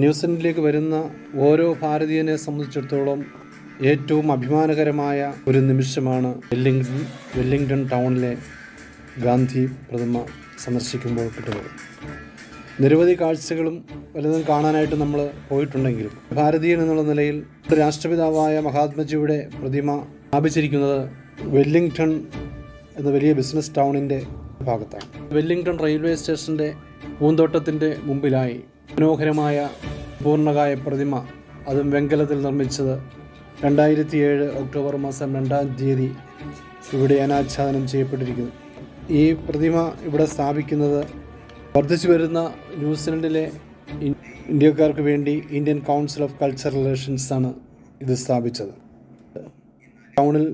ന്യൂസിലൻഡിലേക്ക് വരുന്ന ഓരോ ഭാരതീയനെ സംബന്ധിച്ചിടത്തോളം ഏറ്റവും അഭിമാനകരമായ ഒരു നിമിഷമാണ് വെല്ലിംഗ്ടൺ ടൗണിലെ ഗാന്ധി പ്രതിമ സന്ദർശിക്കുമ്പോൾ കിട്ടുന്നത്. നിരവധി കാഴ്ചകളും വലുതും കാണാനായിട്ട് നമ്മൾ പോയിട്ടുണ്ടെങ്കിലും ഭാരതീയൻ എന്നുള്ള നിലയിൽ രാഷ്ട്രപിതാവായ മഹാത്മജിയുടെ പ്രതിമ സ്ഥാപിച്ചിരിക്കുന്നത് വെല്ലിംഗ്ടൺ എന്ന വലിയ ബിസിനസ് ടൗണിൻ്റെ ഭാഗത്താണ്. വെല്ലിംഗ്ടൺ റെയിൽവേ സ്റ്റേഷൻ്റെ പൂന്തോട്ടത്തിൻ്റെ മുമ്പിലായി മനോഹരമായ പൂർണ്ണകായ പ്രതിമ, അതും വെങ്കലത്തിൽ നിർമ്മിച്ചത് 2007 ഒക്ടോബർ മാസം 2-ാം തീയതി ഇവിടെ അനാച്ഛാദനം ചെയ്യപ്പെട്ടിരിക്കുന്നു. ഈ പ്രതിമ ഇവിടെ സ്ഥാപിക്കുന്നത് വർദ്ധിച്ചു വരുന്ന ന്യൂസിലൻഡിലെ ഇന്ത്യക്കാർക്ക് വേണ്ടി Indian council of cultural relations ആണ് ഇത് സ്ഥാപിച്ചത്. ടൗണിൽ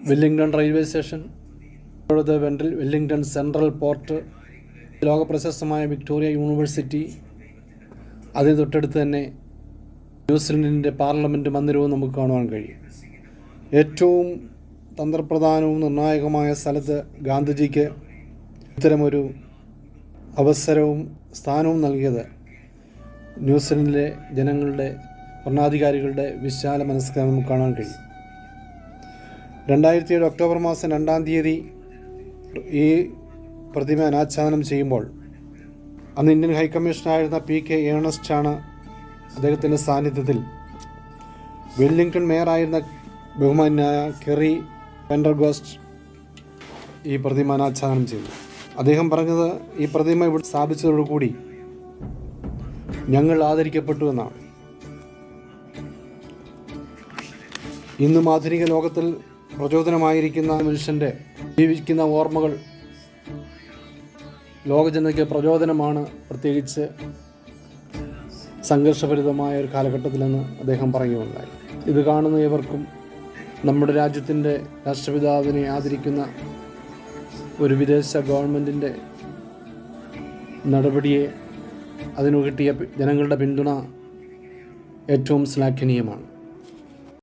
Wellington railway station, Wellington central port, ലോകപ്രശസ്തമായ വിക്ടോറിയ യൂണിവേഴ്സിറ്റി, അതിന് തൊട്ടടുത്ത് തന്നെ ന്യൂസിലൻഡിൻ്റെ പാർലമെൻറ്റ് മന്ദിരവും നമുക്ക് കാണുവാൻ കഴിയും. ഏറ്റവും തന്ത്രപ്രധാനവും നിർണായകമായ സ്ഥലത്ത് ഗാന്ധിജിക്ക് ഇത്തരമൊരു അവസരവും സ്ഥാനവും നൽകിയത് ന്യൂസിലൻഡിലെ ജനങ്ങളുടെ, ഭരണാധികാരികളുടെ വിശാല മനസ്സ് നമുക്ക് കാണാൻ കഴിയും. 2007 ഒക്ടോബർ മാസം 2-ാം തീയതി ഈ പ്രതിമ അനാച്ഛാദനം ചെയ്യുമ്പോൾ അന്ന് ഇന്ത്യൻ ഹൈക്കമ്മീഷണറായിരുന്ന PK ഏണസ്റ്റാണ് അദ്ദേഹത്തിൻ്റെ സാന്നിധ്യത്തിൽ വെല്ലിംഗ്ടൺ മേയറായിരുന്ന ബഹുമാന്യനായ കെറി പെൻഡർഗോസ്റ്റ് ഈ പ്രതിമ അനാച്ഛാദനം ചെയ്തു. അദ്ദേഹം പറഞ്ഞത്, ഈ പ്രതിമ ഇവിടെ സ്ഥാപിച്ചതോടുകൂടി ഞങ്ങൾ ആദരിക്കപ്പെട്ടു എന്നാണ്. ഇന്നും ആധുനിക ലോകത്തിൽ പ്രചോദനമായിരിക്കുന്ന മനുഷ്യൻ്റെ ജീവിക്കുന്ന ഓർമ്മകൾ ലോകജനതയ്ക്ക് പ്രചോദനമാണ്, പ്രത്യേകിച്ച് സംഘർഷഭരിതമായ ഒരു കാലഘട്ടത്തിലെന്ന് അദ്ദേഹം പറയുകയുണ്ടായി. ഇത് കാണുന്ന ഏവർക്കും നമ്മുടെ രാജ്യത്തിൻ്റെ രാഷ്ട്രപിതാവിനെ ആദരിക്കുന്ന ഒരു വിദേശ ഗവൺമെൻറ്റിൻ്റെ നടപടിയെ, അതിനു കിട്ടിയ ജനങ്ങളുടെ പിന്തുണ ഏറ്റവും ശ്ലാഘനീയമാണ്.